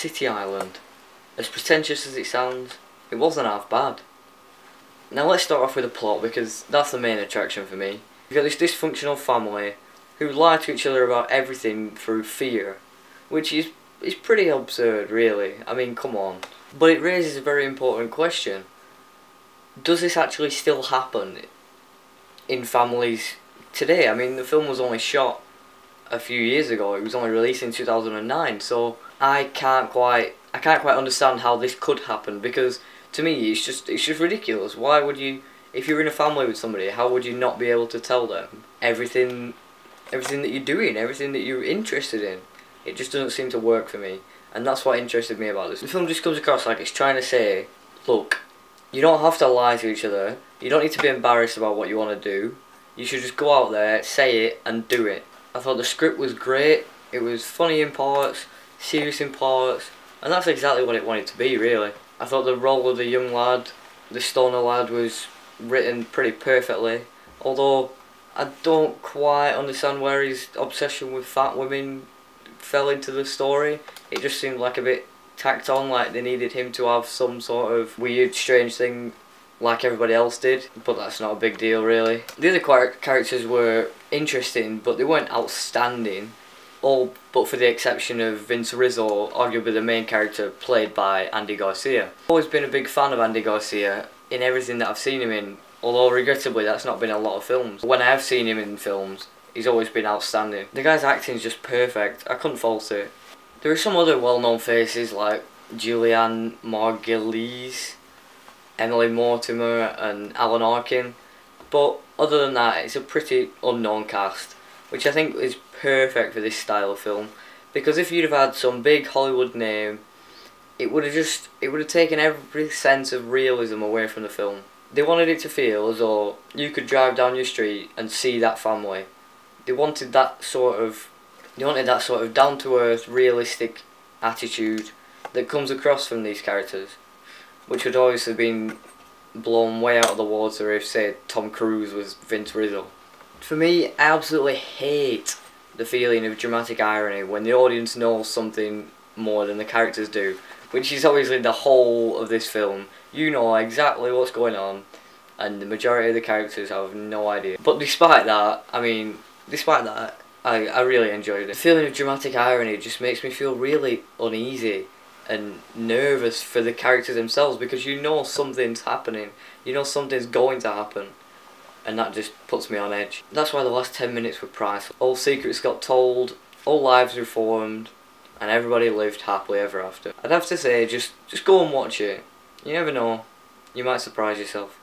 City Island. As pretentious as it sounds, it wasn't half bad. Now let's start off with the plot, because that's the main attraction for me. You've got this dysfunctional family who lie to each other about everything through fear, which is pretty absurd, really. I mean, come on. But it raises a very important question. Does this actually still happen in families today? I mean, the film was only shot a few years ago. It was only released in 2009, so I can't quite understand how this could happen, because to me it's just ridiculous. Why would you, if you're in a family with somebody, how would you not be able to tell them everything that you're doing, everything that you're interested in? It just doesn't seem to work for me, and that's what interested me about this. The film just comes across like it's trying to say, look, you don't have to lie to each other, you don't need to be embarrassed about what you want to do, you should just go out there, say it, and do it. I thought the script was great, it was funny in parts, serious in parts, and that's exactly what it wanted to be, really. I thought the role of the young lad, the stoner lad, was written pretty perfectly, although I don't quite understand where his obsession with fat women fell into the story. It just seemed like a bit tacked on, like they needed him to have some sort of weird, strange thing like everybody else did, but that's not a big deal, really. The other characters were interesting, but they weren't outstanding, all but for the exception of Vince Rizzo, arguably the main character, played by Andy Garcia. I've always been a big fan of Andy Garcia in everything that I've seen him in, although regrettably that's not been a lot of films. When I have seen him in films, he's always been outstanding. The guy's acting is just perfect, I couldn't fault it. There are some other well-known faces like Julianne Margulies, Emily Mortimer and Alan Arkin, but other than that it's a pretty unknown cast, which I think is perfect for this style of film, because if you'd have had some big Hollywood name, it would have taken every sense of realism away from the film. They wanted it to feel as though you could drive down your street and see that family. They wanted that sort of down-to-earth, realistic attitude that comes across from these characters, which would obviously have been blown way out of the water if, say, Tom Cruise was Vince Rizzo. For me, I absolutely hate the feeling of dramatic irony when the audience knows something more than the characters do, which is obviously the whole of this film. You know exactly what's going on, and the majority of the characters have no idea. But despite that, I really enjoyed it. The feeling of dramatic irony just makes me feel really uneasy and nervous for the characters themselves, because you know something's happening, you know something's going to happen, and that just puts me on edge. That's why the last 10 minutes were priceless. All secrets got told, all lives were formed, and everybody lived happily ever after. I'd have to say, just go and watch it. You never know, you might surprise yourself.